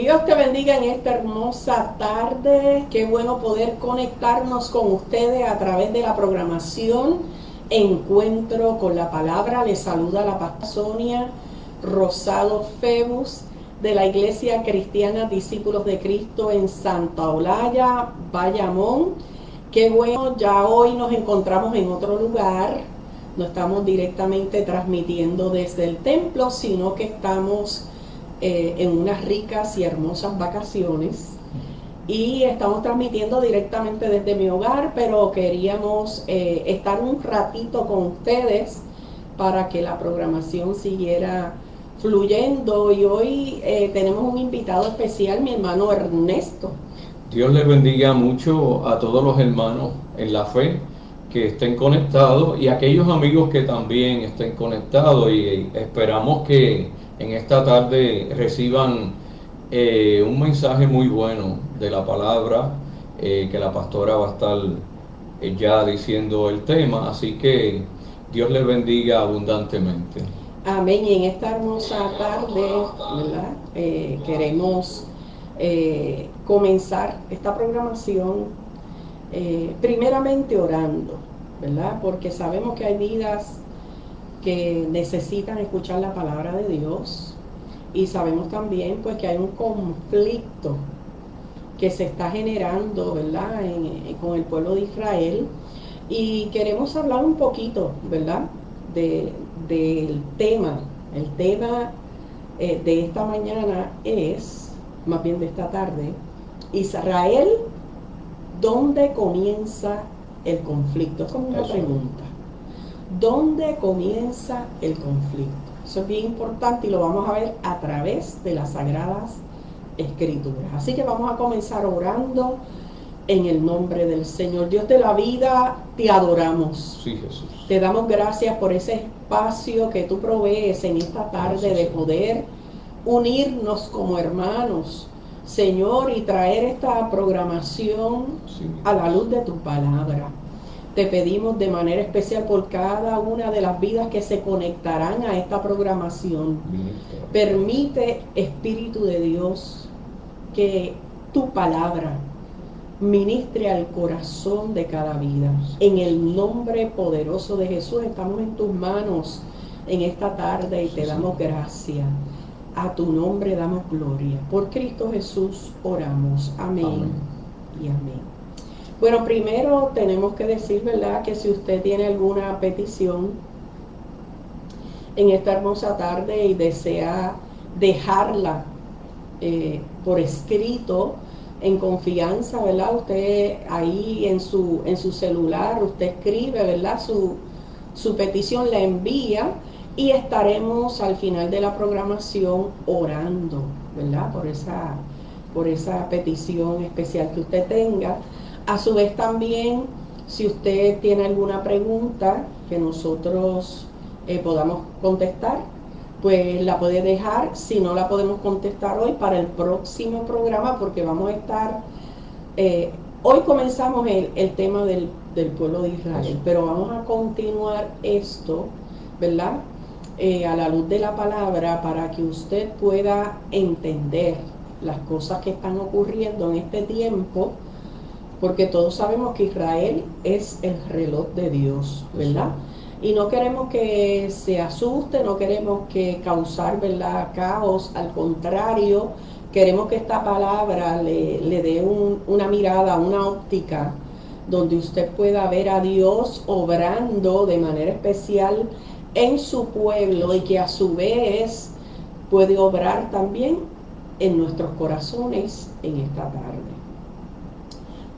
Dios te bendiga en esta hermosa tarde. Qué bueno poder conectarnos con ustedes a través de la programación Encuentro con la Palabra. Les saluda la pastora Sonia Rosado Febus de la Iglesia Cristiana Discípulos de Cristo en Santa Olalla, Bayamón. Qué bueno, ya hoy nos encontramos en otro lugar. No estamos directamente transmitiendo desde el templo, sino que estamos en unas ricas y hermosas vacaciones y estamos transmitiendo directamente desde mi hogar, pero queríamos estar un ratito con ustedes para que la programación siguiera fluyendo. Y hoy tenemos un invitado especial, mi hermano Ernesto. Dios les bendiga mucho a todos los hermanos en la fe que estén conectados y a aquellos amigos que también estén conectados, y esperamos que en esta tarde reciban un mensaje muy bueno de la palabra, que la pastora va a estar ya diciendo el tema, así que Dios les bendiga abundantemente. Amén. Y en esta hermosa tarde, ¿verdad? Queremos comenzar esta programación primeramente orando, ¿verdad? Porque sabemos que hay vidas que necesitan escuchar la palabra de Dios, y sabemos también pues que hay un conflicto que se está generando, ¿verdad? Con el pueblo de Israel, y queremos hablar un poquito, ¿verdad? Del tema. El tema de esta mañana es, más bien de esta tarde, Israel, ¿dónde comienza el conflicto? Es como una pregunta. ¿Dónde comienza el conflicto? Eso es bien importante y lo vamos a ver a través de las Sagradas Escrituras. Así que vamos a comenzar orando en el nombre del Señor. Dios de la vida, te adoramos. Sí, Jesús. Te damos gracias por ese espacio que tú provees en esta tarde de poder unirnos como hermanos, Señor, y traer esta programación a la luz de tu palabra. Te pedimos de manera especial por cada una de las vidas que se conectarán a esta programación. Permite, Espíritu de Dios, que tu palabra ministre al corazón de cada vida. En el nombre poderoso de Jesús estamos en tus manos en esta tarde y te damos gracias. A tu nombre damos gloria. Por Cristo Jesús oramos. Amén, amén y amén. Bueno, primero tenemos que decir, ¿verdad?, que si usted tiene alguna petición en esta hermosa tarde y desea dejarla por escrito, en confianza, ¿verdad? Usted ahí en su celular, usted escribe, ¿verdad?, su petición, la envía, y estaremos al final de la programación orando, ¿verdad?, por esa petición especial que usted tenga. A su vez también, si usted tiene alguna pregunta que nosotros podamos contestar, pues la puede dejar. Si no la podemos contestar hoy, para el próximo programa, porque vamos a estar, hoy comenzamos el tema del pueblo de Israel, pero vamos a continuar esto, ¿verdad?, a la luz de la palabra, para que usted pueda entender las cosas que están ocurriendo en este tiempo, porque todos sabemos que Israel es el reloj de Dios, ¿verdad? Y no queremos que se asuste, no queremos que causar, ¿verdad?, caos. Al contrario, queremos que esta palabra le dé una mirada, una óptica, donde usted pueda ver a Dios obrando de manera especial en su pueblo, y que a su vez puede obrar también en nuestros corazones en esta tarde.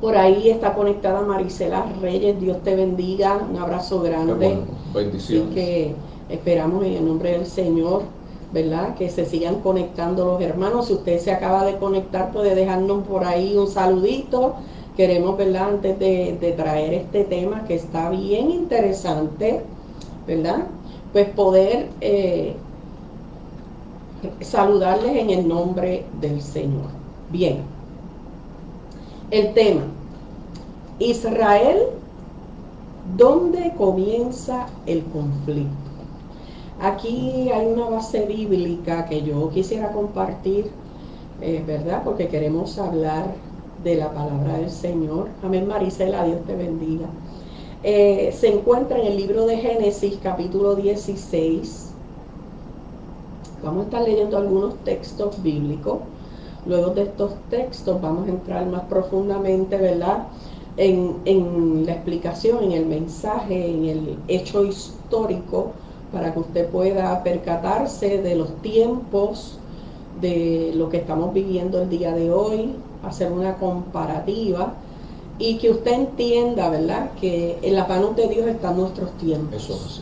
Por ahí está conectada Marisela Reyes. Dios te bendiga, un abrazo grande. Bueno, bendiciones. Así que esperamos en el nombre del Señor, ¿verdad?, que se sigan conectando los hermanos. Si usted se acaba de conectar, puede dejarnos por ahí un saludito. Queremos, ¿verdad?, antes de traer este tema que está bien interesante, ¿verdad?, pues poder saludarles en el nombre del Señor. Bien. El tema: Israel, ¿dónde comienza el conflicto? Aquí hay una base bíblica que yo quisiera compartir ¿verdad? Porque queremos hablar de la palabra del Señor. Amén, Marisela, Dios te bendiga. Se encuentra en el libro de Génesis, capítulo 16. Vamos a estar leyendo algunos textos bíblicos. Luego de estos textos vamos a entrar más profundamente, ¿verdad?, en la explicación, en el mensaje, en el hecho histórico, para que usted pueda percatarse de los tiempos, de lo que estamos viviendo el día de hoy, hacer una comparativa y que usted entienda, ¿verdad?, que en las manos de Dios están nuestros tiempos. Eso es así.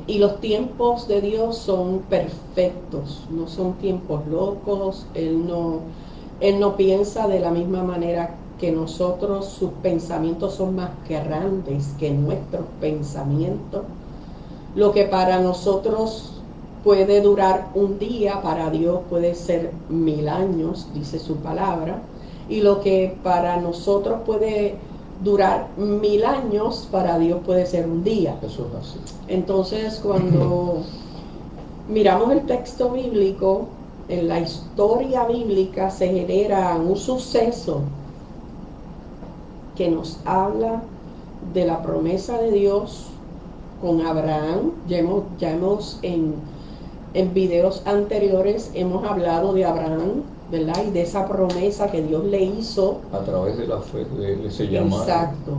Y los tiempos de Dios son perfectos, no son tiempos locos. Él no piensa de la misma manera que nosotros. Sus pensamientos son más grandes que nuestros pensamientos. Lo que para nosotros puede durar un día, para Dios puede ser 1000 años, dice su palabra. Y lo que para nosotros puede durar 1000 años, para Dios puede ser un día. Eso es así. Entonces, cuando miramos el texto bíblico, en la historia bíblica se genera un suceso que nos habla de la promesa de Dios con Abraham. Ya hemos en videos anteriores hemos hablado de Abraham, ¿verdad? Y de esa promesa que Dios le hizo. A través de la fe, se llama. Exacto.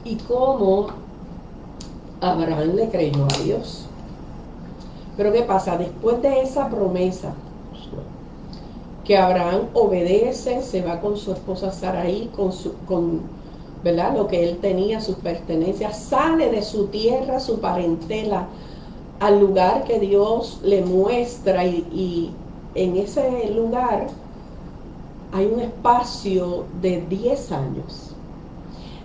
Y cómo Abraham le creyó a Dios. Pero ¿qué pasa? Después de esa promesa, que Abraham obedece, se va con su esposa Sarai, con ¿verdad?, lo que él tenía, sus pertenencias, sale de su tierra, su parentela, al lugar que Dios le muestra, y en ese lugar hay un espacio de 10 años.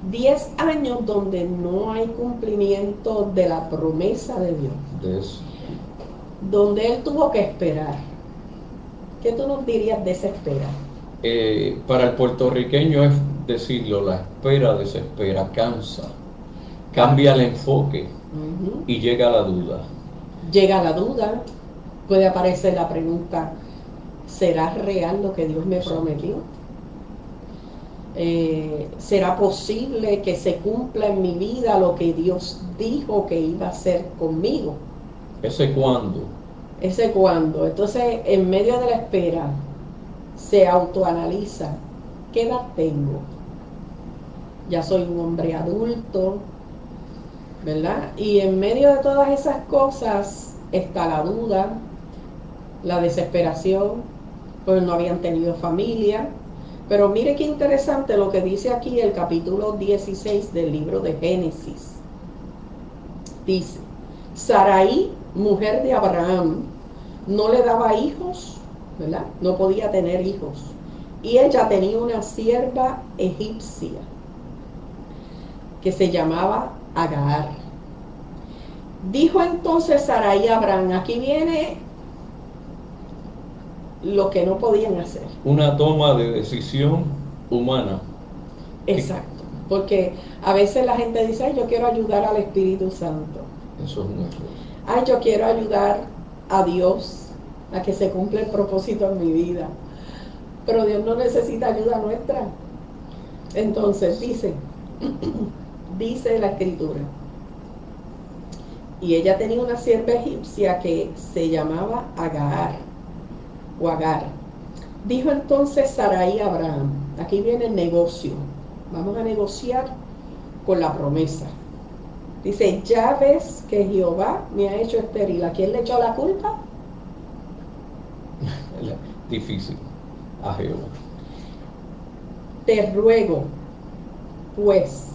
10 años donde no hay cumplimiento de la promesa de Dios. De eso. Donde él tuvo que esperar. ¿Qué tú nos dirías de esa espera? Para el puertorriqueño es decirlo, la espera desespera, cansa, cambia el enfoque y llega la duda. Llega la duda, puede aparecer la pregunta, ¿será real lo que Dios me prometió? ¿Será posible que se cumpla en mi vida lo que Dios dijo que iba a hacer conmigo? ¿Ese cuándo? Ese cuándo. Entonces, en medio de la espera, se autoanaliza. ¿Qué edad tengo? Ya soy un hombre adulto, ¿verdad? Y en medio de todas esas cosas está la duda, la desesperación, pues no habían tenido familia. Pero mire qué interesante lo que dice aquí el capítulo 16 del libro de Génesis. Dice, Sarai, mujer de Abraham, no le daba hijos, ¿verdad? No podía tener hijos. Y ella tenía una sierva egipcia que se llamaba Agar. Dijo entonces Sarai a Abraham, aquí viene lo que no podían hacer. Una toma de decisión humana. Exacto, porque a veces la gente dice, ay, yo quiero ayudar al Espíritu Santo. Eso es un error. Ay, yo quiero ayudar a Dios a que se cumpla el propósito en mi vida. Pero Dios no necesita ayuda nuestra. Entonces dice la Escritura, y ella tenía una sierva egipcia que se llamaba Agar, o Agar. Dijo entonces Sarai a Abraham, aquí viene el negocio, vamos a negociar con la promesa. Dice, ya ves que Jehová me ha hecho estéril. ¿A quién le echó la culpa? Difícil. A Jehová. Te ruego, pues,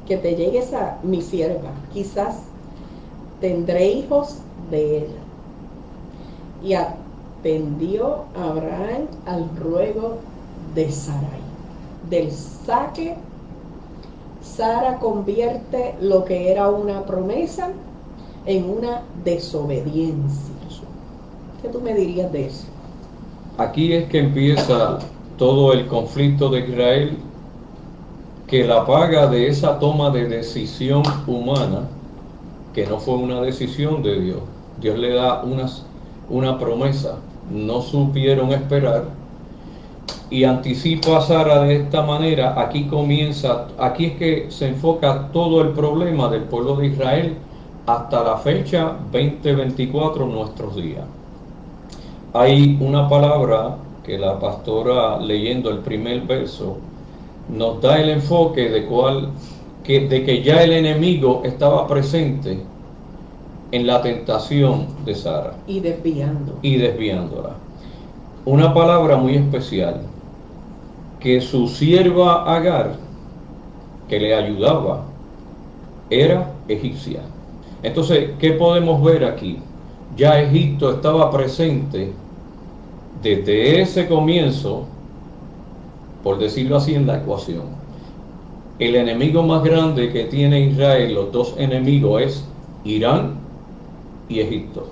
que te llegues a mi sierva, quizás tendré hijos de ella. Y atendió Abraham al ruego de Sarai. Del saque, Sara convierte lo que era una promesa en una desobediencia. ¿Qué tú me dirías de eso? Aquí es que empieza todo el conflicto de Israel, que la paga de esa toma de decisión humana, que no fue una decisión de Dios, Dios le da una promesa. No supieron esperar y anticipa a Sara de esta manera. Aquí es que se enfoca todo el problema del pueblo de Israel hasta la fecha 2024, nuestros días. Hay una palabra que la pastora, leyendo el primer verso, nos da el enfoque de que ya el enemigo estaba presente en la tentación de Sara Y desviando. y desviándola. Una palabra muy especial, que su sierva Agar, que le ayudaba, era egipcia. Entonces, ¿qué podemos ver aquí? Ya Egipto estaba presente desde ese comienzo, por decirlo así, en la ecuación. El enemigo más grande que tiene Israel, los dos enemigos, es Irán y Egipto.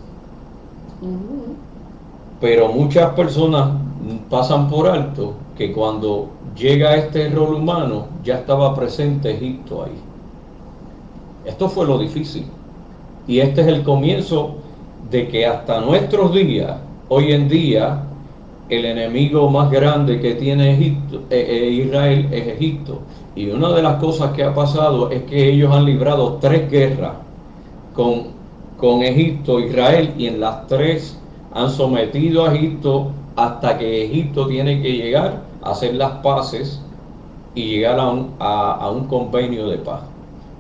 Pero muchas personas pasan por alto que cuando llega este error humano, ya estaba presente Egipto ahí. Esto fue lo difícil. Y este es el comienzo de que hasta nuestros días, hoy en día, el enemigo más grande que tiene Israel es Egipto. Y una de las cosas que ha pasado es que ellos han librado 3 guerras con Egipto, Israel, y en las 3 han sometido a Egipto hasta que Egipto tiene que llegar a hacer las paces y llegar a un convenio de paz.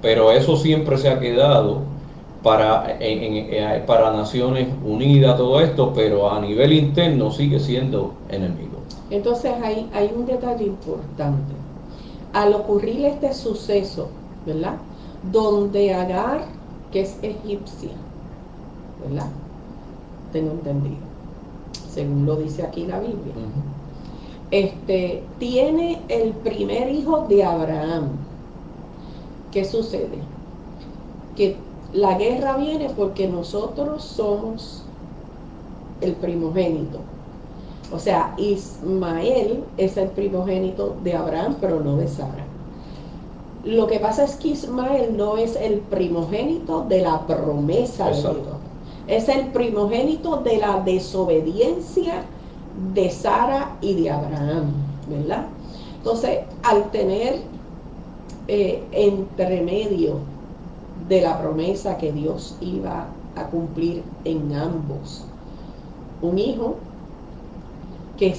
Pero eso siempre se ha quedado para Naciones Unidas, todo esto, pero a nivel interno sigue siendo enemigo. Entonces hay un detalle importante. Al ocurrir este suceso, ¿verdad? Donde Agar, que es egipcia, ¿verdad? Tengo entendido, según lo dice aquí la Biblia. Tiene el primer hijo de Abraham. ¿Qué sucede? Que la guerra viene porque nosotros somos el primogénito. O sea, Ismael es el primogénito de Abraham, pero no de Sara. Lo que pasa es que Ismael no es el primogénito de la promesa de Dios. Es el primogénito de la desobediencia de Sara y de Abraham, ¿verdad? Entonces, al tener entre medio de la promesa que Dios iba a cumplir en ambos, un hijo que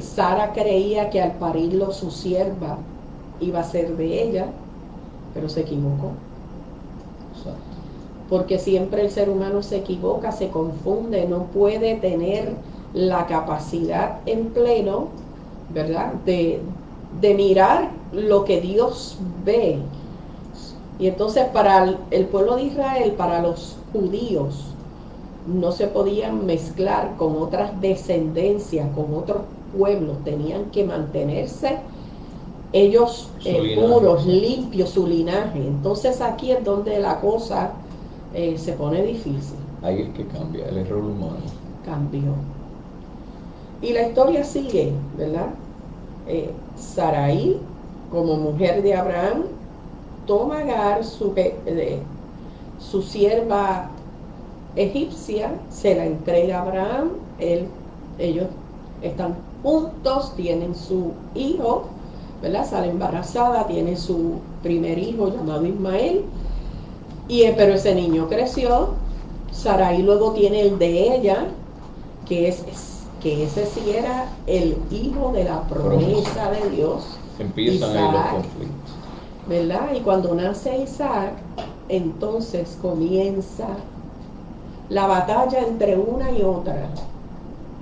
Sara creía que al parirlo su sierva iba a ser de ella, pero se equivocó. Porque siempre el ser humano se equivoca, se confunde, no puede tener la capacidad en pleno, ¿verdad?, de mirar lo que Dios ve. Y entonces para el pueblo de Israel, para los judíos, no se podían mezclar con otras descendencias, con otros pueblos, tenían que mantenerse ellos puros, limpios, su linaje. Entonces aquí es donde la cosa se pone difícil. Ahí es que cambia, el error humano cambió. Y la historia sigue, ¿verdad? Sarai, como mujer de Abraham, toma a Agar, su sierva egipcia, se la entrega a Abraham. Ellos están juntos, tienen su hijo, ¿verdad? Sale embarazada, tiene su primer hijo llamado Ismael, pero ese niño creció. Sarai luego tiene el de ella, que ese sí era el hijo de la promesa de Dios. Empiezan ahí los conflictos, ¿verdad? Y cuando nace Isaac, entonces comienza la batalla entre una y otra,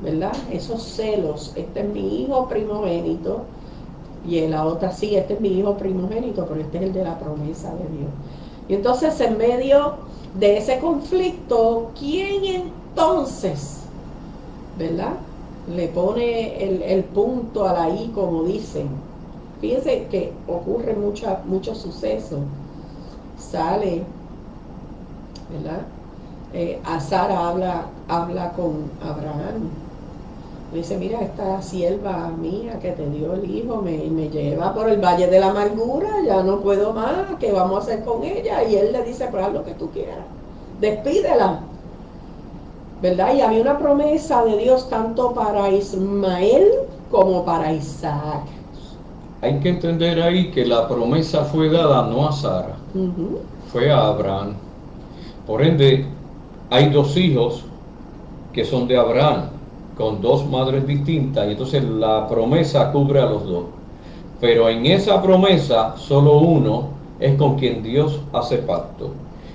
¿verdad? Esos celos, este es mi hijo primogénito, y la otra, sí, este es mi hijo primogénito, pero este es el de la promesa de Dios. Y entonces, en medio de ese conflicto, ¿quién entonces, ¿verdad?, le pone el punto a la I, como dicen? Fíjense que ocurre muchos sucesos. Sale, ¿verdad? A Sara habla con Abraham. Le dice, mira, esta sierva mía que te dio el hijo me lleva por el valle de la amargura, ya no puedo más, ¿qué vamos a hacer con ella? Y él le dice, pues haz lo que tú quieras, despídela. ¿verdad? Y había una promesa de Dios tanto para Ismael como para Isaac. Hay que entender ahí que la promesa fue dada no a Sara, fue a Abraham. Por ende, hay dos hijos que son de Abraham, con dos madres distintas, y entonces la promesa cubre a los dos. Pero en esa promesa, solo uno es con quien Dios hace pacto.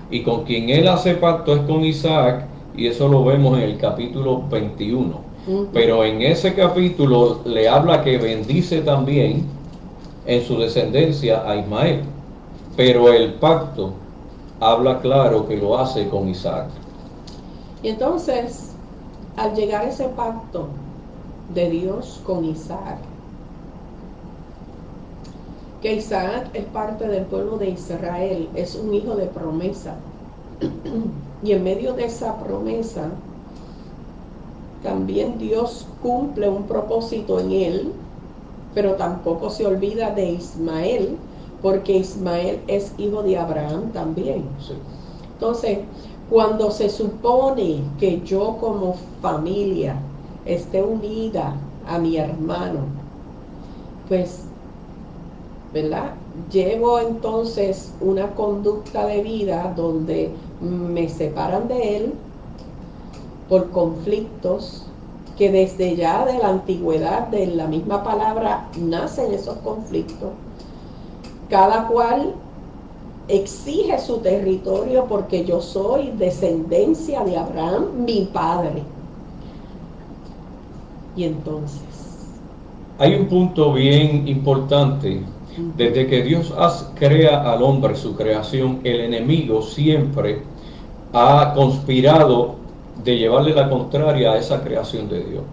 Y con quien Él hace pacto es con Isaac, y eso lo vemos en el capítulo 21. Pero en ese capítulo le habla que bendice también en su descendencia a Ismael. Pero el pacto habla claro que lo hace con Isaac. Y entonces, al llegar ese pacto de Dios con Isaac, que Isaac es parte del pueblo de Israel, es un hijo de promesa. Y en medio de esa promesa, también Dios cumple un propósito en él, pero tampoco se olvida de Ismael, porque Ismael es hijo de Abraham también. Sí. Entonces, cuando se supone que yo como familia esté unida a mi hermano, pues, ¿verdad? Llevo entonces una conducta de vida donde me separan de él por conflictos que desde ya de la antigüedad, de la misma palabra, nacen esos conflictos. Cada cual exige su territorio porque yo soy descendencia de Abraham, mi padre. Y entonces, hay un punto bien importante. Desde que Dios crea al hombre, su creación, el enemigo siempre ha conspirado de llevarle la contraria a esa creación de Dios.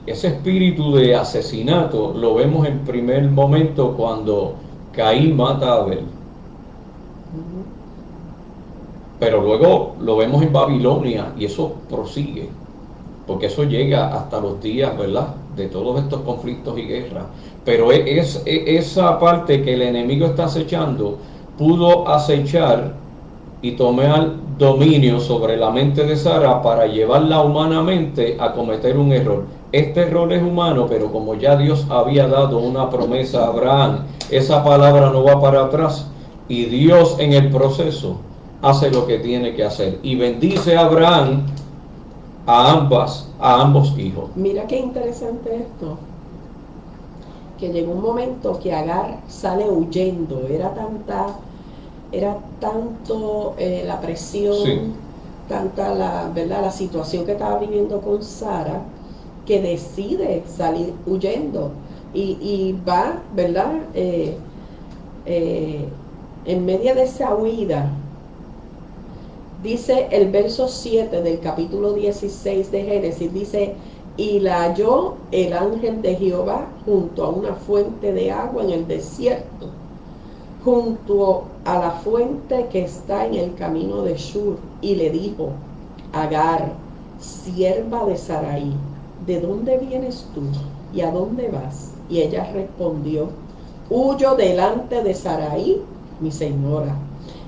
Ese espíritu de asesinato lo vemos en primer momento cuando Caín mata a Abel. Pero luego lo vemos en Babilonia y eso prosigue, porque eso llega hasta los días, ¿verdad?, de todos estos conflictos y guerras. Pero esa parte que el enemigo está acechando, pudo acechar y tomar dominio sobre la mente de Sara para llevarla humanamente a cometer un error. Este error es humano, pero como ya Dios había dado una promesa a Abraham, esa palabra no va para atrás, y Dios en el proceso hace lo que tiene que hacer y bendice a Abraham a ambos hijos. Mira qué interesante esto, que llegó un momento que Agar sale huyendo. Era tanto la presión, sí, tanta la situación que estaba viviendo con Sara, que decide salir huyendo y va, ¿verdad? En medio de esa huida, dice el verso 7 del capítulo 16 de Génesis, dice: y la halló el ángel de Jehová junto a una fuente de agua en el desierto, junto a la fuente que está en el camino de Shur, y le dijo: Agar, sierva de Sarai, ¿de dónde vienes tú y a dónde vas? Y ella respondió: huyo delante de Sarai, mi señora.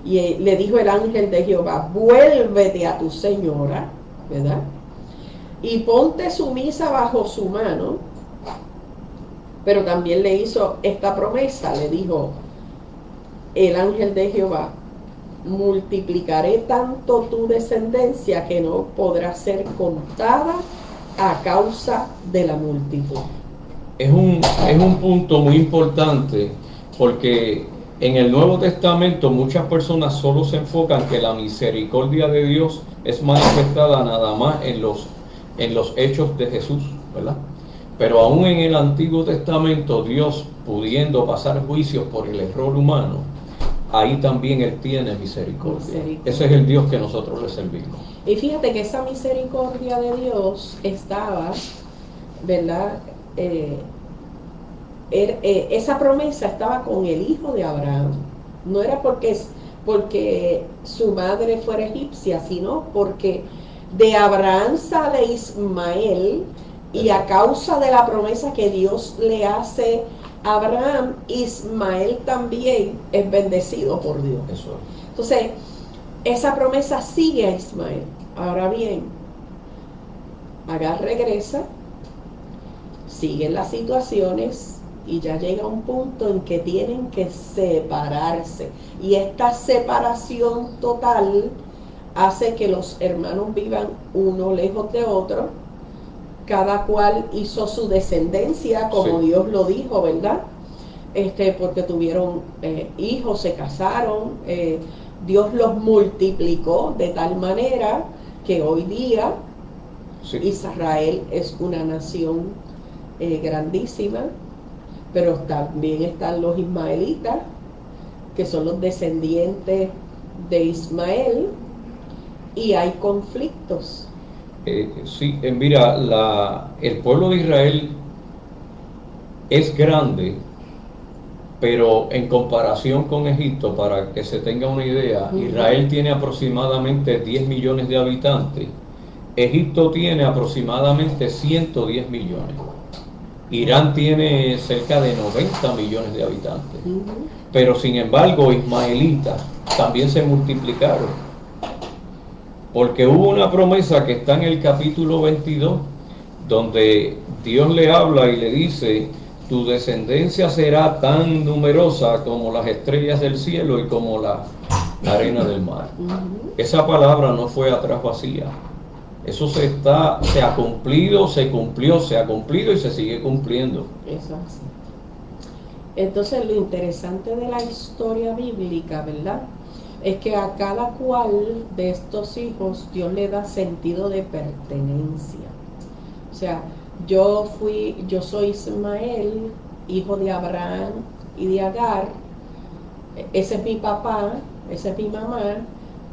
Y le dijo el ángel de Jehová: vuélvete a tu señora, ¿verdad? Y ponte sumisa bajo su mano. Pero también le hizo esta promesa, le dijo el ángel de Jehová: multiplicaré tanto tu descendencia que no podrá ser contada a causa de la multitud. Es un punto muy importante, porque en el Nuevo Testamento muchas personas solo se enfocan que la misericordia de Dios es manifestada nada más en los hechos de Jesús, ¿verdad? Pero aún en el Antiguo Testamento, Dios, pudiendo pasar juicios por el error humano, ahí también Él tiene misericordia. Ese es el Dios que nosotros le servimos. Y fíjate que esa misericordia de Dios estaba, ¿verdad? Esa promesa estaba con el hijo de Abraham. No era porque su madre fuera egipcia, sino porque de Abraham sale Ismael, y a causa de la promesa que Dios le hace a Abraham, Ismael también es bendecido por Dios. Eso. Entonces, esa promesa sigue a Ismael. Ahora bien, Agar regresa, siguen las situaciones y ya llega un punto en que tienen que separarse. Y esta separación total hace que los hermanos vivan uno lejos de otro. Cada cual hizo su descendencia como Sí. Dios lo dijo, ¿verdad? Porque tuvieron hijos, se casaron, Dios los multiplicó de tal manera que hoy día Sí. Israel es una nación grandísima, pero también están los ismaelitas, que son los descendientes de Ismael, y hay conflictos. Sí, mira, el pueblo de Israel es grande, pero en comparación con Egipto, para que se tenga una idea, Israel tiene aproximadamente 10 millones de habitantes, Egipto tiene aproximadamente 110 millones, Irán tiene cerca de 90 millones de habitantes, pero sin embargo, ismaelitas también se multiplicaron, porque hubo una promesa que está en el capítulo 22, donde Dios le habla y le dice: tu descendencia será tan numerosa como las estrellas del cielo y como la arena del mar. Esa palabra no fue atrás vacía. Eso se ha cumplido, se cumplió, se ha cumplido y se sigue cumpliendo. Eso es así. Entonces lo interesante de la historia bíblica, ¿verdad?, es que a cada cual de estos hijos Dios le da sentido de pertenencia. O sea, yo soy Ismael, hijo de Abraham y de Agar. Ese es mi papá, esa es mi mamá,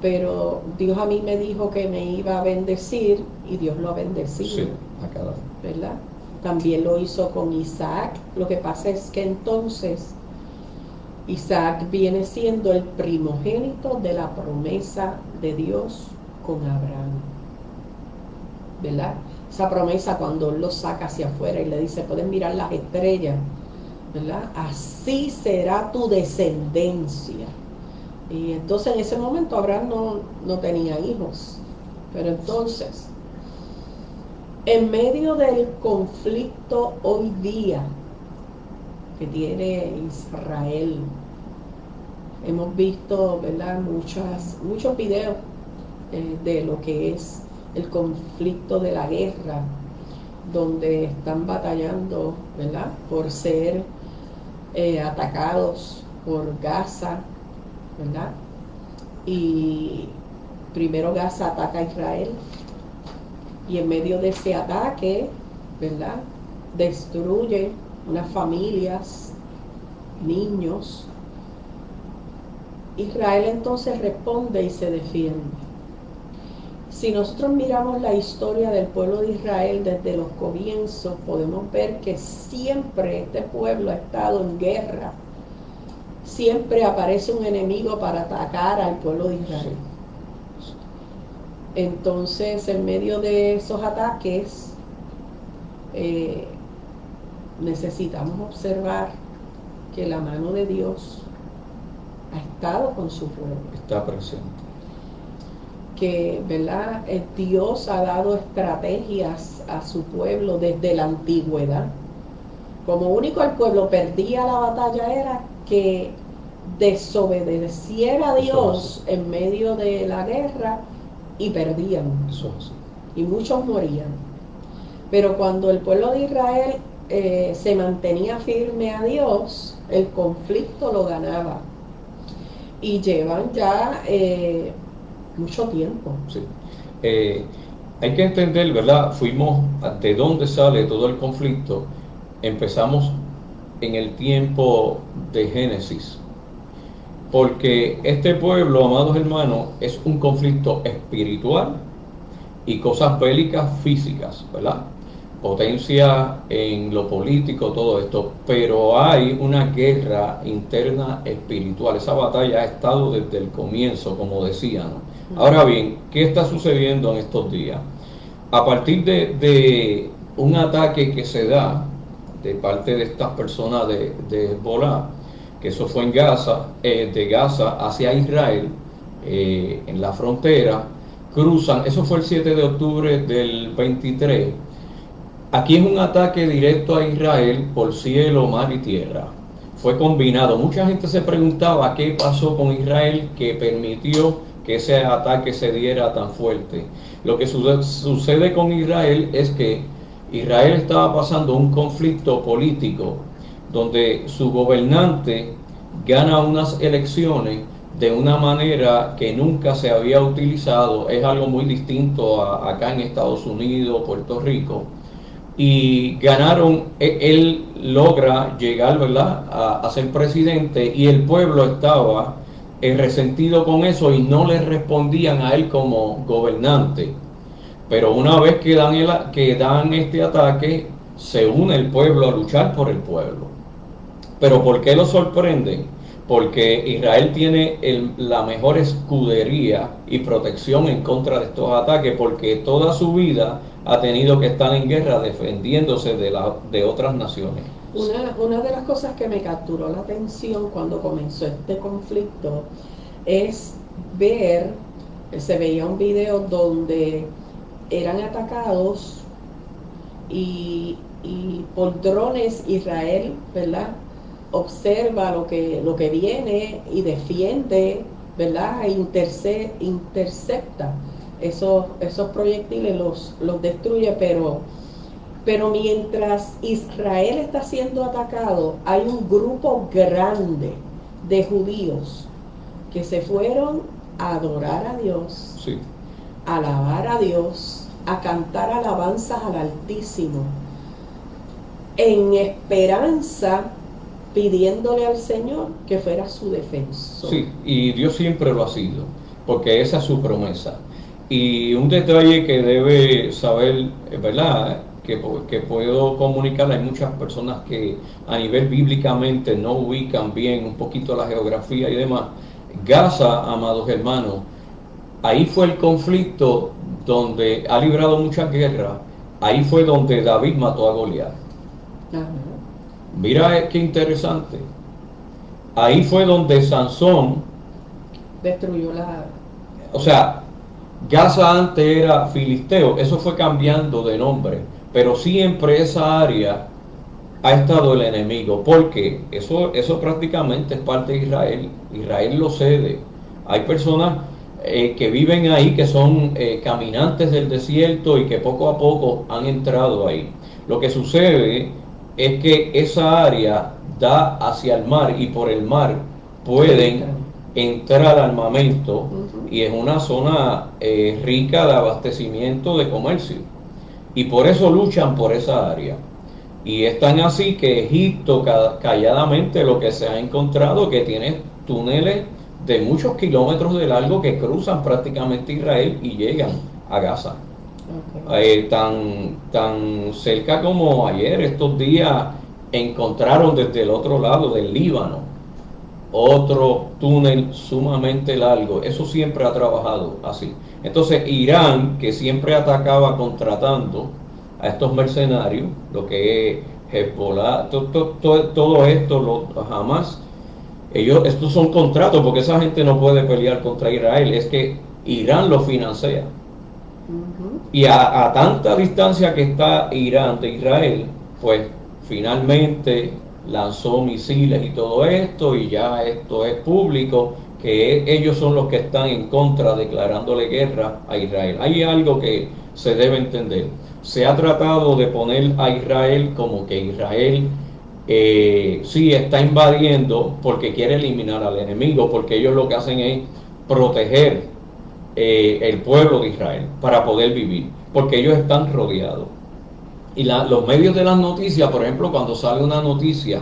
pero Dios a mí me dijo que me iba a bendecir y Dios lo ha bendecido. Sí, a cada uno. ¿Verdad? También lo hizo con Isaac. Lo que pasa es que entonces Isaac viene siendo el primogénito de la promesa de Dios con Abraham, ¿verdad? Esa promesa, cuando él lo saca hacia afuera y le dice: pueden mirar las estrellas, ¿verdad? Así será tu descendencia. Y entonces en ese momento Abraham no tenía hijos. Pero entonces, en medio del conflicto hoy día que tiene Israel, hemos visto, ¿verdad?, muchos videos de lo que es el conflicto de la guerra, donde están batallando, ¿verdad?, por ser atacados por Gaza, ¿verdad? Y primero Gaza ataca a Israel, y en medio de ese ataque, ¿verdad?, destruye unas familias, niños. Israel entonces responde y se defiende. Si nosotros miramos la historia del pueblo de Israel desde los comienzos, podemos ver que siempre este pueblo ha estado en guerra. Siempre aparece un enemigo para atacar al pueblo de Israel. Entonces, en medio de esos ataques, necesitamos observar que la mano de Dios ha estado con su pueblo. Está presente. Que, ¿verdad?, Dios ha dado estrategias a su pueblo desde la antigüedad. Como único el pueblo perdía la batalla era que desobedeciera a Dios en medio de la guerra, y perdían. Eso es así. Y muchos morían. Pero cuando el pueblo de Israel se mantenía firme a Dios, el conflicto lo ganaba. Y llevan ya mucho tiempo. Sí. Hay que entender, ¿verdad? Fuimos de dónde sale todo el conflicto. Empezamos en el tiempo de Génesis. Porque este pueblo, amados hermanos, es un conflicto espiritual y cosas bélicas físicas, ¿verdad? Potencia en lo político, todo esto, pero hay una guerra interna espiritual. Esa batalla ha estado desde el comienzo, como decía, ¿no? Ahora bien, ¿qué está sucediendo en estos días? A partir de un ataque que se da de parte de estas personas de Hezbollah, que eso fue en Gaza, de Gaza hacia Israel, en la frontera, cruzan, eso fue el 7 de octubre del 23. Aquí es un ataque directo a Israel por cielo, mar y tierra. Fue combinado. Mucha gente se preguntaba qué pasó con Israel que permitió que ese ataque se diera tan fuerte. Lo que sucede con Israel es que Israel estaba pasando un conflicto político donde su gobernante gana unas elecciones de una manera que nunca se había utilizado. Es algo muy distinto acá en Estados Unidos, Puerto Rico. Y ganaron, él logra llegar, ¿verdad?, a ser presidente, y el pueblo estaba resentido con eso y no le respondían a él como gobernante. Pero una vez que dan este ataque, se une el pueblo a luchar por el pueblo. Pero ¿por qué lo sorprenden? Porque Israel tiene la mejor escudería y protección en contra de estos ataques, porque toda su vida ha tenido que estar en guerra defendiéndose de otras naciones. Una de las cosas que me capturó la atención cuando comenzó este conflicto es ver, se veía un video donde eran atacados y por drones. Israel, ¿verdad?, observa lo que viene y defiende, ¿verdad?, e intercepta esos proyectiles, los destruye, pero mientras Israel está siendo atacado, hay un grupo grande de judíos que se fueron a adorar a Dios, Sí. a alabar a Dios, a cantar alabanzas al Altísimo, en esperanza, pidiéndole al Señor que fuera su defensor. Sí, y Dios siempre lo ha sido, porque esa es su promesa. Y un detalle que debe saber, ¿verdad?, que puedo comunicar, hay muchas personas que a nivel bíblicamente no ubican bien un poquito la geografía y demás. Gaza, amados hermanos, ahí fue el conflicto donde ha librado muchas guerras. Ahí fue donde David mató a Goliat. Ajá. Mira qué interesante. Ahí fue donde Sansón, Destruyó o sea, Gaza antes era filisteo, eso fue cambiando de nombre, pero siempre esa área ha estado el enemigo, porque eso prácticamente es parte de Israel. Israel lo cede. Hay personas que viven ahí, que son caminantes del desierto y que poco a poco han entrado ahí. Lo que sucede es que esa área da hacia el mar, y por el mar pueden entrar armamento, y es una zona rica de abastecimiento de comercio, y por eso luchan por esa área. Y es tan así que Egipto calladamente lo que se ha encontrado que tiene túneles de muchos kilómetros de largo que cruzan prácticamente Israel y llegan a Gaza. Tan cerca como ayer, estos días, encontraron desde el otro lado del Líbano otro túnel sumamente largo. Eso siempre ha trabajado así. Entonces Irán, que siempre atacaba contratando a estos mercenarios, lo que es Hezbollah, todo esto, Hamas, estos son contratos, porque esa gente no puede pelear contra Israel, es que Irán lo financia. Y a tanta distancia que está Irán de Israel, pues finalmente lanzó misiles y todo esto, y ya esto es público, que ellos son los que están en contra, declarándole guerra a Israel. Hay algo que se debe entender. Se ha tratado de poner a Israel como que Israel sí está invadiendo porque quiere eliminar al enemigo, porque ellos lo que hacen es proteger el pueblo de Israel para poder vivir, porque ellos están rodeados. Y los medios de las noticias, por ejemplo, cuando sale una noticia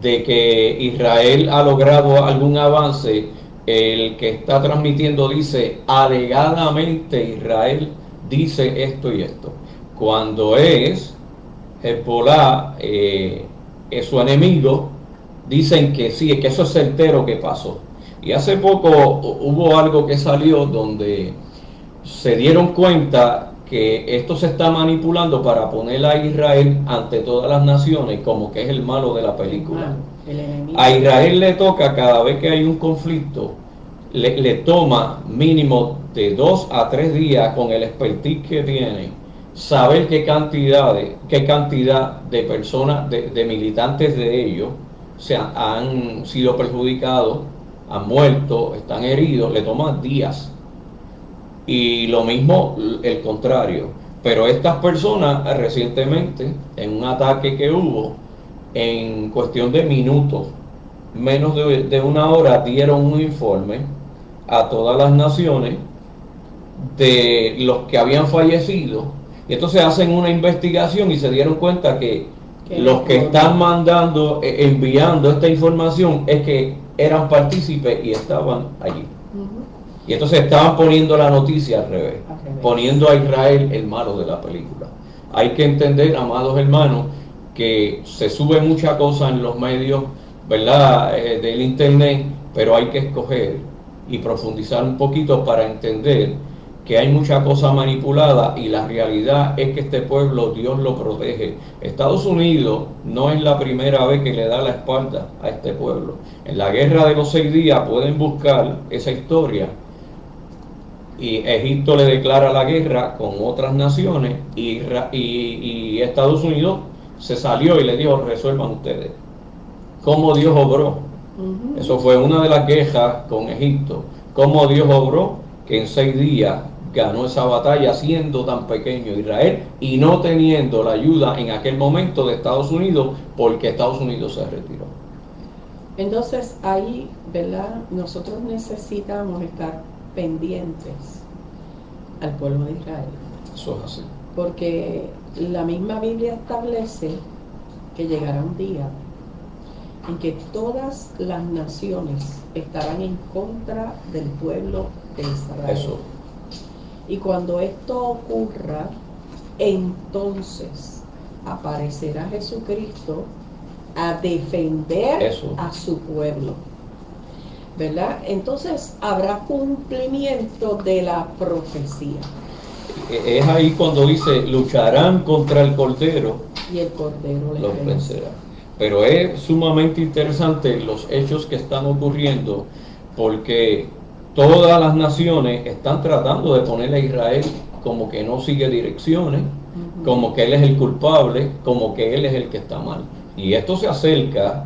de que Israel ha logrado algún avance, el que está transmitiendo dice alegadamente Israel dice esto y esto, cuando es Hezbollah, es su enemigo. Dicen que sí, que eso es certero que pasó. Y hace poco hubo algo que salió donde se dieron cuenta que esto se está manipulando para poner a Israel ante todas las naciones como que es el malo de la película. A Israel le toca, cada vez que hay un conflicto, le toma mínimo de 2 a 3 días, con el expertise que tienen, saber qué cantidad de personas, de militantes de ellos, han sido perjudicados, han muerto, están heridos, le toma días. Y lo mismo el contrario. Pero estas personas recientemente, en un ataque que hubo, en cuestión de minutos, menos de una hora, dieron un informe a todas las naciones de los que habían fallecido. Y entonces hacen una investigación y se dieron cuenta que los que están mandando, enviando esta información, es que eran partícipes y estaban allí. Y entonces estaban poniendo la noticia al revés, poniendo a Israel el malo de la película. Hay que entender, amados hermanos, que se sube mucha cosa en los medios, ¿verdad?, del internet, pero hay que escoger y profundizar un poquito para entender que hay mucha cosa manipulada, y la realidad es que este pueblo Dios lo protege. Estados Unidos no es la primera vez que le da la espalda a este pueblo. En la guerra de los 6 días pueden buscar esa historia, y Egipto le declara la guerra con otras naciones, y Estados Unidos se salió y le dijo: resuelvan ustedes. ¿Cómo Dios obró? Eso fue una de las quejas con Egipto. ¿Cómo Dios obró? Que en 6 días ganó esa batalla, siendo tan pequeño Israel y no teniendo la ayuda en aquel momento de Estados Unidos, porque Estados Unidos se retiró. Entonces ahí, ¿verdad?, nosotros necesitamos estar pendientes al pueblo de Israel. Eso es así. Porque la misma Biblia establece que llegará un día en que todas las naciones estarán en contra del pueblo de Israel. Eso. Y cuando esto ocurra, entonces aparecerá Jesucristo a defender a su pueblo, ¿verdad? Entonces habrá cumplimiento de la profecía. Es ahí cuando dice: lucharán contra el Cordero y el Cordero los vencerá. Pero es sumamente interesante los hechos que están ocurriendo, porque todas las naciones están tratando de ponerle a Israel como que no sigue direcciones, como que él es el culpable, como que él es el que está mal. Y esto se acerca,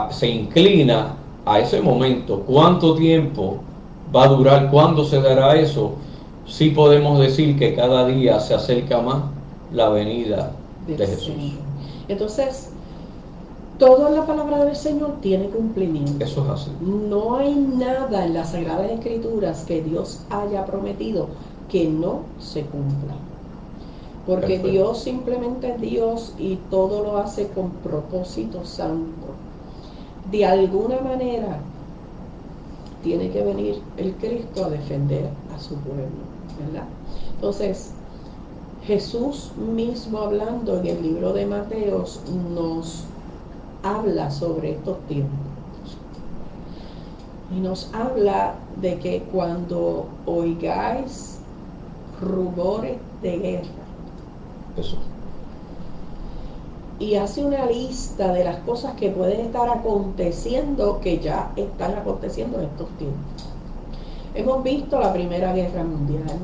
se inclina a ese momento. ¿Cuánto tiempo va a durar? ¿Cuándo se dará eso? Sí podemos decir que cada día se acerca más la venida de Jesús. Entonces, toda la palabra del Señor tiene cumplimiento. Eso es así. No hay nada en las Sagradas Escrituras que Dios haya prometido que no se cumpla. Porque perfecto. Dios simplemente es Dios y todo lo hace con propósito santo. De alguna manera tiene que venir el Cristo a defender a su pueblo, ¿verdad? Entonces, Jesús mismo, hablando en el libro de Mateos, nos habla sobre estos tiempos. Y nos habla de que cuando oigáis rumores de guerra, eso. Y hace una lista de las cosas que pueden estar aconteciendo, que ya están aconteciendo en estos tiempos. Hemos visto la Primera Guerra Mundial.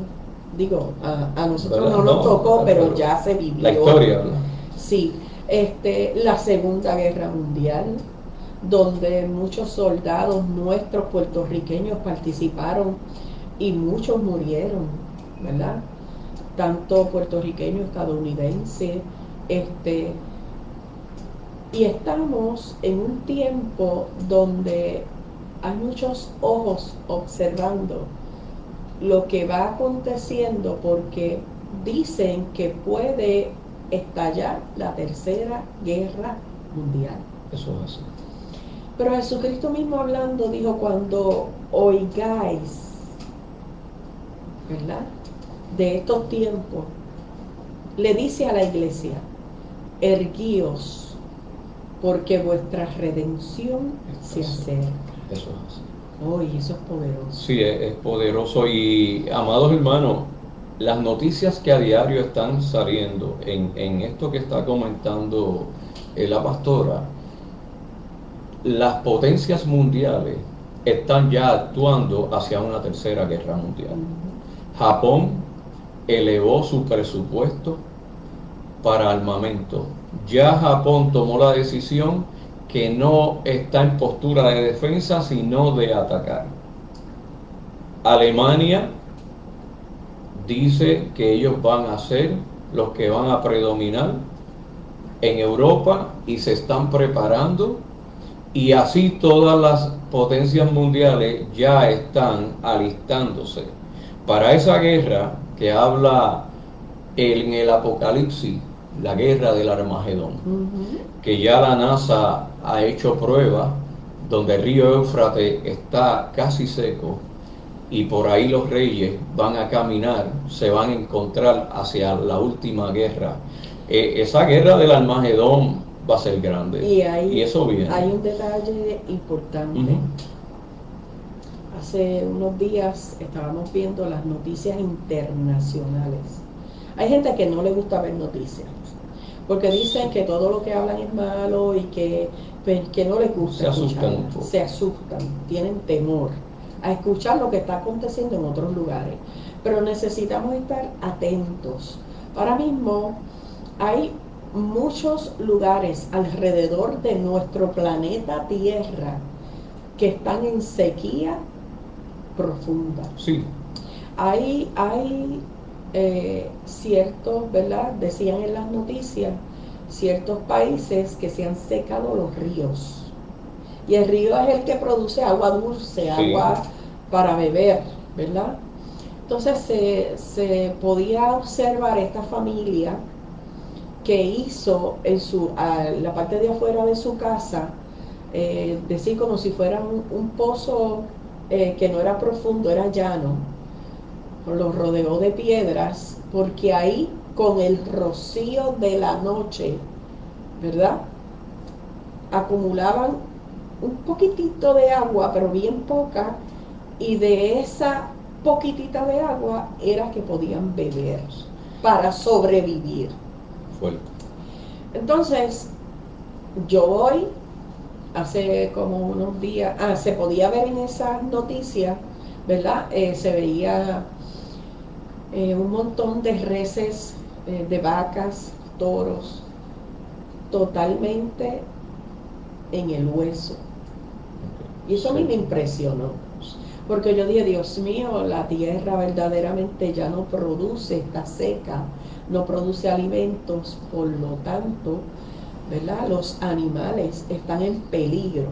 Digo, a nosotros no nos tocó, pero ya se vivió. La historia, ¿verdad? Sí. La Segunda Guerra Mundial, donde muchos soldados nuestros puertorriqueños participaron y muchos murieron, ¿verdad? Tanto puertorriqueños, estadounidenses, y estamos en un tiempo donde hay muchos ojos observando lo que va aconteciendo, porque dicen que puede estallar la Tercera Guerra Mundial. Eso es así. Pero Jesucristo mismo hablando dijo: cuando oigáis, ¿verdad?, de estos tiempos, le dice a la iglesia: erguíos, porque vuestra redención se acerca. Eso es así. Oh, y eso es poderoso. Sí, es poderoso. Y, amados hermanos, las noticias que a diario están saliendo en esto que está comentando la pastora, las potencias mundiales están ya actuando hacia una tercera guerra mundial. Japón elevó su presupuesto para armamento. Ya Japón tomó la decisión que no está en postura de defensa, sino de atacar. Alemania dice que ellos van a ser los que van a predominar en Europa y se están preparando, y así todas las potencias mundiales ya están alistándose para esa guerra que habla en el Apocalipsis, la guerra del Armagedón, que ya la NASA ha hecho pruebas donde el río Éufrates está casi seco y por ahí los reyes van a caminar, se van a encontrar hacia la última guerra. Esa guerra del Armagedón va a ser grande y eso viene. Hay un detalle importante. Hace unos días estábamos viendo las noticias internacionales. Hay gente que no le gusta ver noticias porque dicen que todo lo que hablan es malo y que no les gusta. Se asustan, tienen temor a escuchar lo que está aconteciendo en otros lugares. Pero necesitamos estar atentos. Ahora mismo hay muchos lugares alrededor de nuestro planeta Tierra que están en sequía profunda. Sí. Hay ciertos, ¿verdad? Decían en las noticias, ciertos países que se han secado los ríos. Y el río es el que produce agua dulce, agua para beber, ¿verdad? Entonces se podía observar esta familia que hizo en la parte de afuera de su casa, decir como si fuera un pozo que no era profundo, era llano, lo rodeó de piedras, porque ahí con el rocío de la noche, ¿verdad?, acumulaban un poquitito de agua, pero bien poca, y de esa poquitita de agua era que podían beber para sobrevivir. Fuerte. Entonces, yo voy, hace como unos días, se podía ver en esas noticias, ¿verdad? Se veía un montón de reses, de vacas, toros, totalmente en el hueso. Y eso a mí me impresionó, porque yo dije, Dios mío, la tierra verdaderamente ya no produce, está seca, no produce alimentos, por lo tanto, ¿verdad?, los animales están en peligro.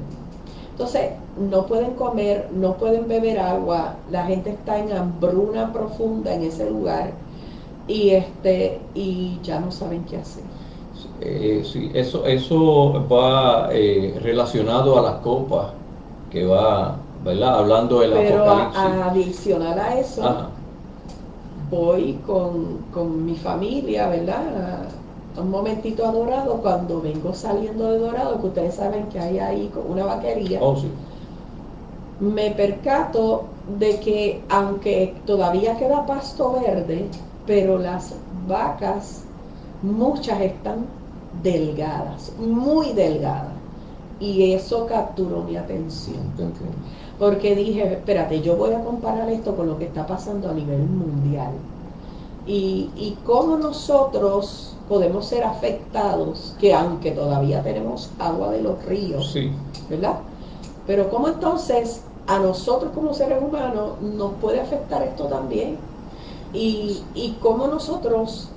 Entonces, no pueden comer, no pueden beber agua, la gente está en hambruna profunda en ese lugar y ya no saben qué hacer. Sí, eso va relacionado a las copas que va, ¿verdad?, hablando del Apocalipsis. Pero adicional a eso, voy con mi familia, ¿verdad?, un momentito a Dorado. Cuando vengo saliendo de Dorado, que ustedes saben que hay ahí una vaquería, Sí. Me percato de que aunque todavía queda pasto verde, pero las vacas, muchas están delgadas, muy delgadas, y eso capturó mi atención, porque dije, espérate, yo voy a comparar esto con lo que está pasando a nivel mundial y cómo nosotros podemos ser afectados, que aunque todavía tenemos agua de los ríos, ¿verdad?, pero cómo entonces a nosotros como seres humanos nos puede afectar esto también, y cómo nosotros,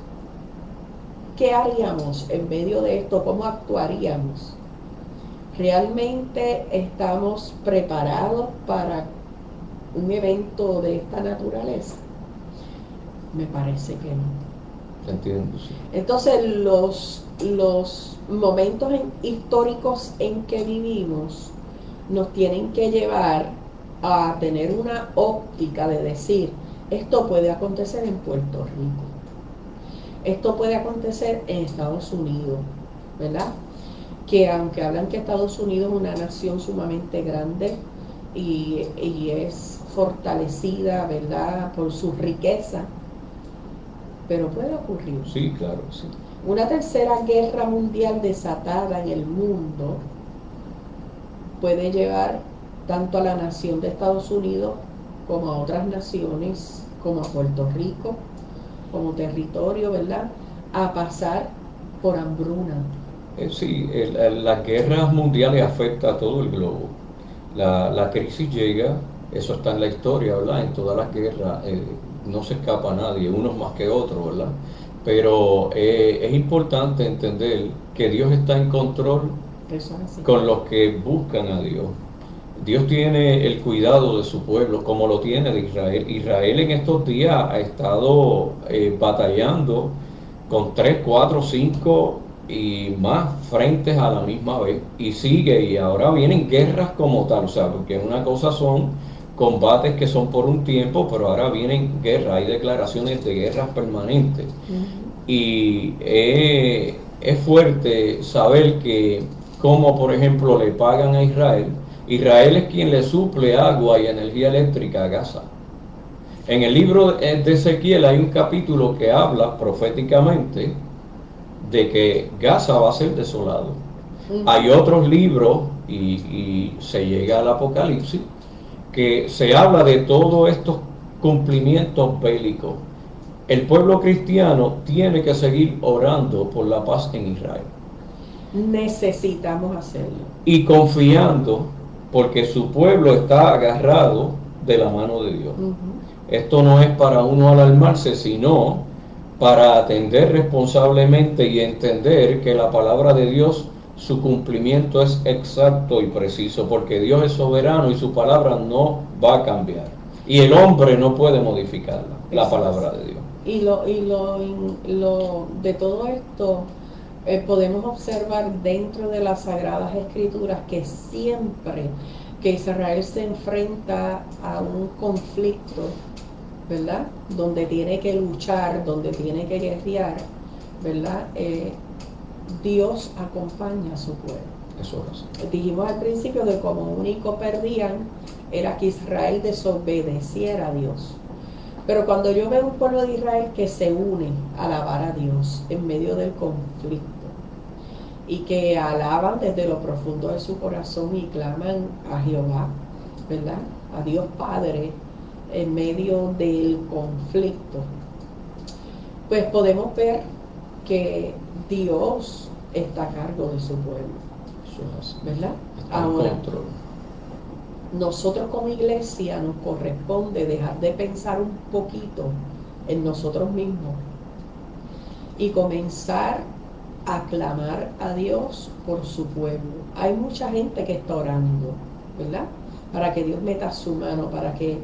¿qué haríamos en medio de esto? ¿Cómo actuaríamos? ¿Realmente estamos preparados para un evento de esta naturaleza? Me parece que no. Entiendo, sí. Entonces los momentos históricos en que vivimos nos tienen que llevar a tener una óptica de decir, esto puede acontecer en Puerto Rico, esto puede acontecer en Estados Unidos, ¿verdad?, que aunque hablan que Estados Unidos es una nación sumamente grande y es fortalecida, ¿verdad?, por su riqueza, pero puede ocurrir. Sí, claro, sí. Una tercera guerra mundial desatada en el mundo puede llevar tanto a la nación de Estados Unidos como a otras naciones, como a Puerto Rico, como territorio, ¿verdad?, a pasar por hambruna. Sí, las guerras mundiales afectan a todo el globo. La crisis llega, eso está en la historia, ¿verdad? En todas las guerras no se escapa nadie, unos más que otros, ¿verdad? Pero es importante entender que Dios está en control Eso es así. con los que buscan a Dios. Dios tiene el cuidado de su pueblo, como lo tiene de Israel. Israel en estos días ha estado batallando con 3, 4, 5 y más frentes a la misma vez. Y sigue, y ahora vienen guerras como tal, o sea, porque una cosa son combates que son por un tiempo, pero ahora vienen guerras, hay declaraciones de guerras permanentes. Y es fuerte saber que, como por ejemplo le pagan a Israel, Israel es quien le suple agua y energía eléctrica a Gaza. En el libro de Ezequiel hay un capítulo que habla proféticamente de que Gaza va a ser desolado. Hay otros libros, y se llega al Apocalipsis, que se habla de todos estos cumplimientos bélicos. El pueblo cristiano tiene que seguir orando por la paz en Israel. Necesitamos hacerlo. Y confiando, porque su pueblo está agarrado de la mano de Dios. Esto no es para uno alarmarse, sino para atender responsablemente y entender que la palabra de Dios, su cumplimiento es exacto y preciso, porque Dios es soberano y su palabra no va a cambiar. Y el hombre no puede modificarla, la palabra de Dios. Y lo de todo esto podemos observar dentro de las Sagradas Escrituras que siempre que Israel se enfrenta a un conflicto, ¿verdad?, donde tiene que luchar, donde tiene que guerrear, ¿verdad?, Dios acompaña a su pueblo. Eso es. Dijimos al principio que como único perdían era que Israel desobedeciera a Dios. Pero cuando yo veo un pueblo de Israel que se une a alabar a Dios en medio del conflicto y que alaban desde lo profundo de su corazón y claman a Jehová, ¿verdad?, a Dios Padre en medio del conflicto, pues podemos ver que Dios está a cargo de su pueblo, ¿verdad? Ahora, nosotros como iglesia nos corresponde dejar de pensar un poquito en nosotros mismos y comenzar a clamar a Dios por su pueblo. Hay mucha gente que está orando, ¿verdad?, para que Dios meta su mano, para que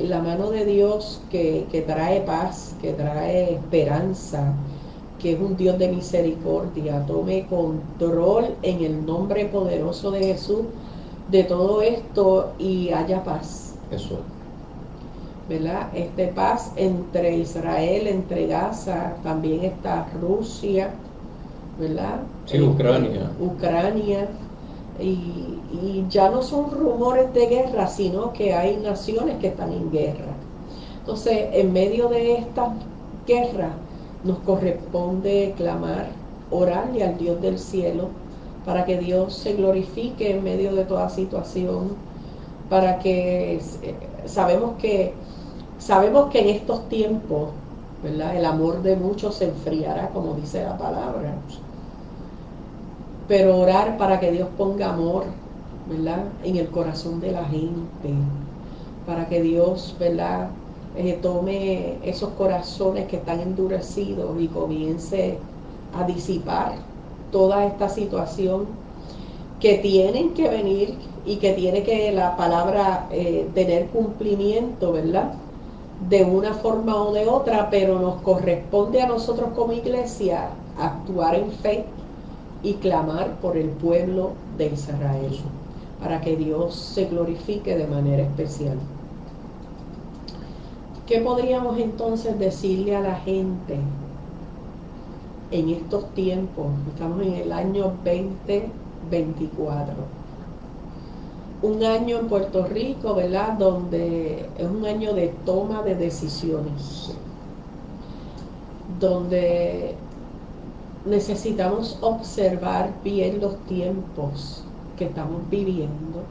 la mano de Dios que trae paz, que trae esperanza, que es un Dios de misericordia, tome control en el nombre poderoso de Jesús de todo esto y haya paz. Eso. ¿Verdad? Paz entre Israel, entre Gaza, también está Rusia, ¿verdad? Sí, Ucrania. Ucrania. Y ya no son rumores de guerra, sino que hay naciones que están en guerra. Entonces, en medio de estas guerras, nos corresponde clamar, orarle al Dios del cielo, para que Dios se glorifique en medio de toda situación, para que sabemos que en estos tiempos, ¿verdad?, el amor de muchos se enfriará, como dice la palabra. Pero orar para que Dios ponga amor, ¿verdad?, en el corazón de la gente, para que Dios, ¿verdad?, tome esos corazones que están endurecidos y comience a disipar toda esta situación que tienen que venir y que tiene que la palabra tener cumplimiento, ¿verdad?, de una forma o de otra, pero nos corresponde a nosotros como iglesia actuar en fe y clamar por el pueblo de Israel, para que Dios se glorifique de manera especial. ¿Qué podríamos entonces decirle a la gente en estos tiempos? Estamos en el año 2024. Un año en Puerto Rico, ¿verdad?, donde es un año de toma de decisiones, donde necesitamos observar bien los tiempos que estamos viviendo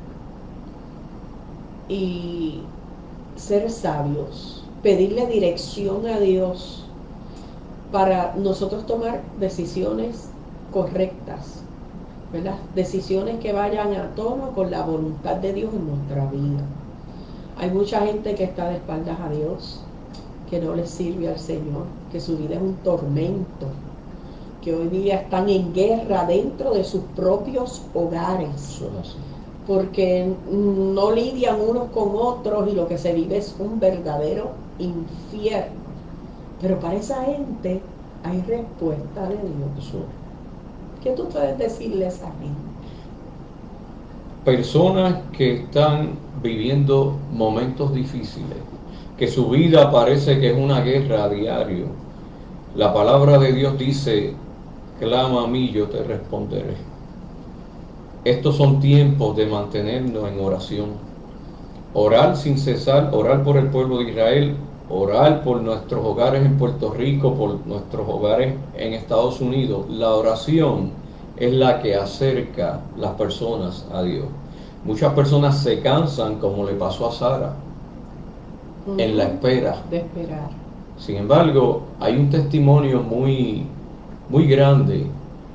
y ser sabios, pedirle dirección a Dios para nosotros tomar decisiones correctas, ¿verdad? Decisiones que vayan a tono con la voluntad de Dios en nuestra vida. Hay mucha gente que está de espaldas a Dios, que no le sirve al Señor, que su vida es un tormento, que hoy día están en guerra dentro de sus propios hogares, porque no lidian unos con otros y lo que se vive es un verdadero infierno. Pero para esa gente hay respuesta de Dios. ¿Qué tú puedes decirle a esa gente? Personas que están viviendo momentos difíciles, que su vida parece que es una guerra a diario. La palabra de Dios dice: clama a mí, yo te responderé. Estos son tiempos de mantenernos en oración. Orar sin cesar, orar por el pueblo de Israel, orar por nuestros hogares en Puerto Rico, por nuestros hogares en Estados Unidos. La oración es la que acerca las personas a Dios. Muchas personas se cansan, como le pasó a Sara, en la espera. De esperar. Sin embargo, hay un testimonio muy grande.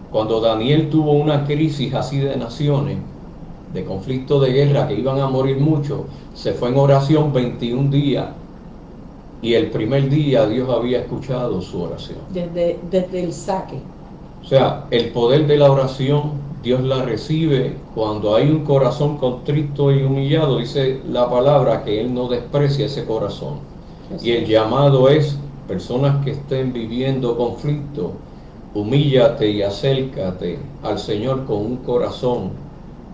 Cuando Daniel tuvo una crisis así de naciones, de conflicto de guerra, que iban a morir muchos, se fue en oración 21 días y el primer día Dios había escuchado su oración. Desde el saque. O sea, el poder de la oración, Dios la recibe cuando hay un corazón contrito y humillado. Dice la palabra que Él no desprecia ese corazón. Y el llamado es: personas que estén viviendo conflicto, humíllate y acércate al Señor con un corazón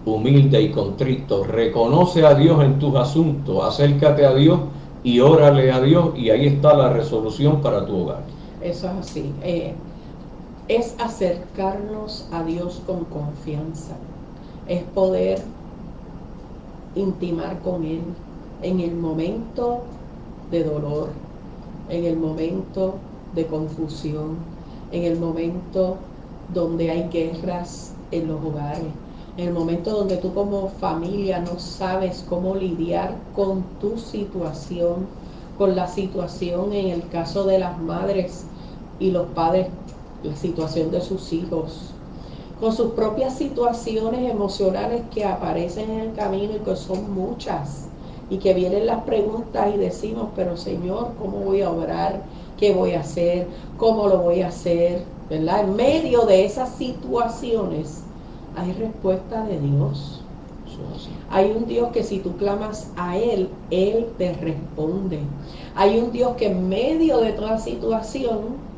humilde y contrito. Reconoce a Dios en tus asuntos, acércate a Dios y órale a Dios, y ahí está la resolución para tu hogar. Eso es así. Es acercarnos a Dios con confianza. Es poder intimar con Él en el momento de dolor, en el momento de confusión, en el momento donde hay guerras en los hogares, en el momento donde tú como familia no sabes cómo lidiar con tu situación, con la situación en el caso de las madres y los padres, la situación de sus hijos, con sus propias situaciones emocionales que aparecen en el camino y que son muchas, y que vienen las preguntas y decimos: pero Señor, ¿cómo voy a obrar? ¿Qué voy a hacer? ¿Cómo lo voy a hacer? ¿Verdad? En medio de esas situaciones hay respuesta de Dios. Hay un Dios que si tú clamas a Él, Él te responde. Hay un Dios que en medio de toda situación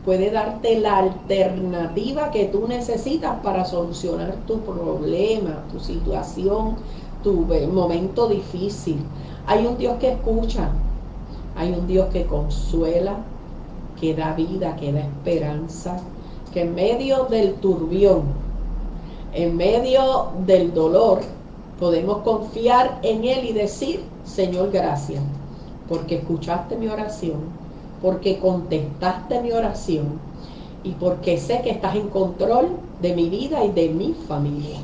puede darte la alternativa que tú necesitas para solucionar tu problema, tu situación, tu momento difícil. Hay un Dios que escucha, hay un Dios que consuela, que da vida, que da esperanza, que en medio del turbión, en medio del dolor, podemos confiar en Él y decir: Señor, gracias, porque escuchaste mi oración, porque contestaste mi oración y porque sé que estás en control de mi vida y de mi familia.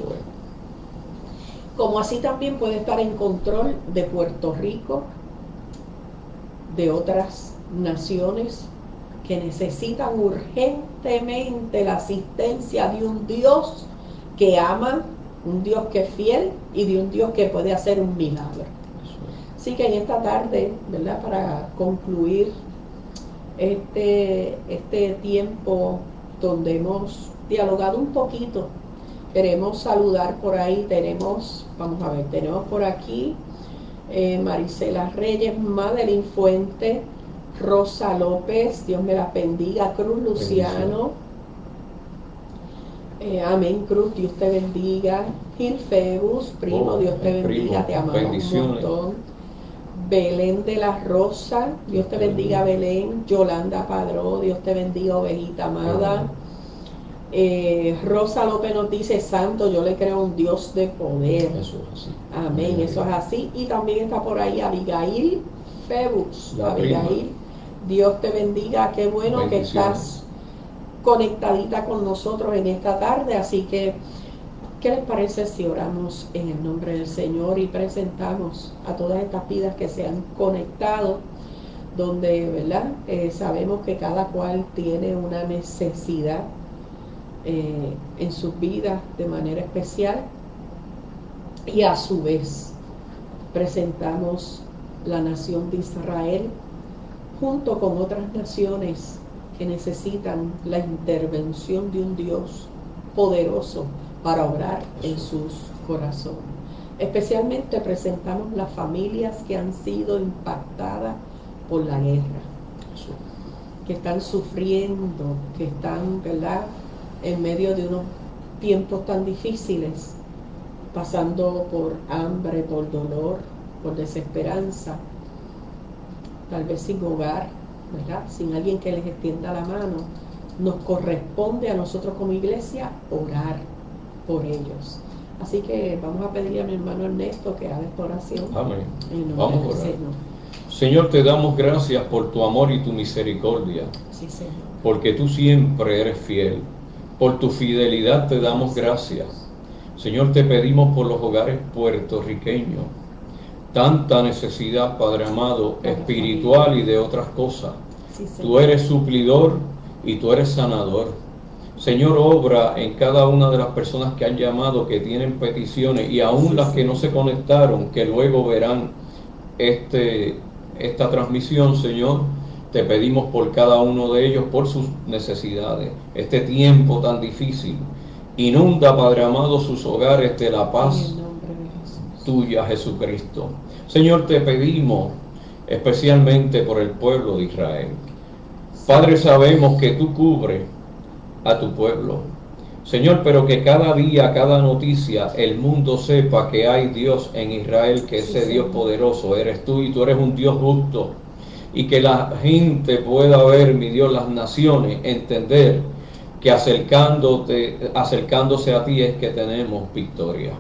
Como así también puede estar en control de Puerto Rico, de otras naciones que necesitan urgentemente la asistencia de un Dios que ama, un Dios que es fiel y de un Dios que puede hacer un milagro. Así que en esta tarde, ¿verdad?, para concluir este tiempo donde hemos dialogado un poquito, queremos saludar por ahí. Tenemos por aquí Marisela Reyes, Madeline Fuente, Rosa López, Dios me la bendiga, Cruz Luciano, amén, Cruz, Dios te bendiga, Gil Febus, primo, Dios te bendiga, te amamos un montón. Belén de la Rosa, Dios te bendiga, Belén. Yolanda Padró, Dios te bendiga, ovejita amada. Rosa López nos dice: santo, yo le creo a un Dios de poder. Eso es así. Amén, eso es así. Y también está por ahí Abigail Febus. Abigail, Dios te bendiga, qué bueno que estás conectadita con nosotros en esta tarde. Así que ¿Qué les parece si oramos en el nombre del Señor y presentamos a todas estas vidas que se han conectado, donde, ¿verdad? Sabemos que cada cual tiene una necesidad en sus vidas de manera especial, y a su vez presentamos la nación de Israel junto con otras naciones que necesitan la intervención de un Dios poderoso para obrar en sus corazones. Especialmente presentamos las familias que han sido impactadas por la guerra, que están sufriendo, que están, ¿verdad?, en medio de unos tiempos tan difíciles, pasando por hambre, por dolor, por desesperanza, tal vez sin hogar, ¿verdad?, sin alguien que les extienda la mano. Nos corresponde a nosotros como iglesia orar por ellos. Así que vamos a pedirle a mi hermano Ernesto que haga esta oración. Amén. Vamos a orar. Señor, te damos gracias por tu amor y tu misericordia. Sí, Señor. Porque tú siempre eres fiel. Por tu fidelidad te damos gracias. Señor, te pedimos por los hogares puertorriqueños. Tanta necesidad, Padre amado, espiritual y de otras cosas. Sí, tú eres suplidor y tú eres sanador. Señor, obra en cada una de las personas que han llamado, que tienen peticiones, y aún las que no se conectaron, que luego verán esta transmisión. Señor, te pedimos por cada uno de ellos, por sus necesidades, este tiempo tan difícil. Inunda, Padre amado, sus hogares de la paz tuya, Jesucristo. Señor, te pedimos especialmente por el pueblo de Israel. Padre, sabemos que tú cubres a tu pueblo, Señor, pero que cada día, cada noticia, el mundo sepa que hay Dios en Israel, que ese Dios poderoso eres tú, y tú eres un Dios justo, y que la gente pueda ver, mi Dios, las naciones, entender que acercándose a ti es que tenemos victoria.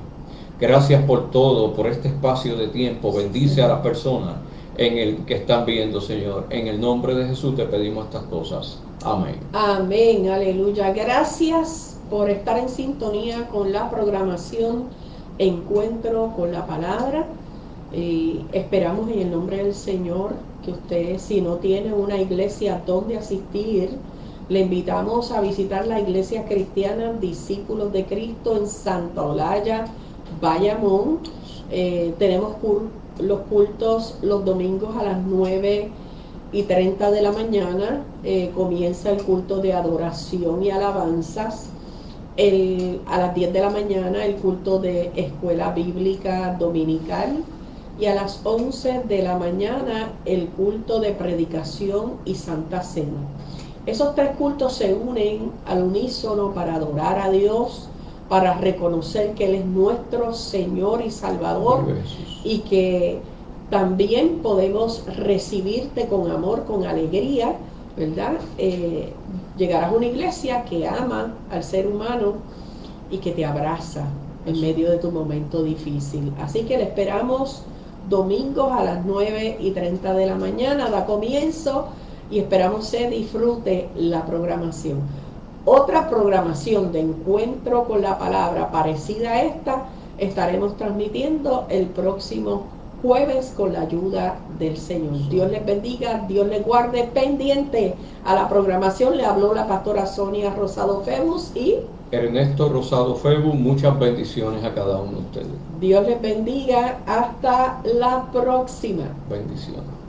Gracias por todo, por este espacio de tiempo. Bendice a las personas que están viendo, Señor. En el nombre de Jesús te pedimos estas cosas. Amén. Amén, aleluya. Gracias por estar en sintonía con la programación Encuentro con la Palabra. Esperamos en el nombre del Señor que usted, si no tiene una iglesia donde asistir, le invitamos a visitar la Iglesia Cristiana Discípulos de Cristo en Santa Olalla, Bayamón. Tenemos los cultos los domingos a las 9:30 de la mañana. Comienza el culto de adoración y alabanzas. A las 10 de la mañana el culto de escuela bíblica dominical, y a las 11 de la mañana el culto de predicación y Santa Cena. Esos tres cultos se unen al unísono para adorar a Dios, para reconocer que Él es nuestro Señor y Salvador, y que también podemos recibirte con amor, con alegría, ¿verdad? Llegarás a una iglesia que ama al ser humano y que te abraza en medio de tu momento difícil. Así que le esperamos domingos a las 9:30 de la mañana, da comienzo, y esperamos se disfrute la programación. Otra programación de Encuentro con la Palabra parecida a esta estaremos transmitiendo el próximo jueves con la ayuda del Señor. Dios les bendiga, Dios les guarde. Pendiente a la programación le habló la pastora Sonia Rosado Febus y Ernesto Rosado Febus. Muchas bendiciones a cada uno de ustedes. Dios les bendiga. Hasta la próxima. Bendiciones.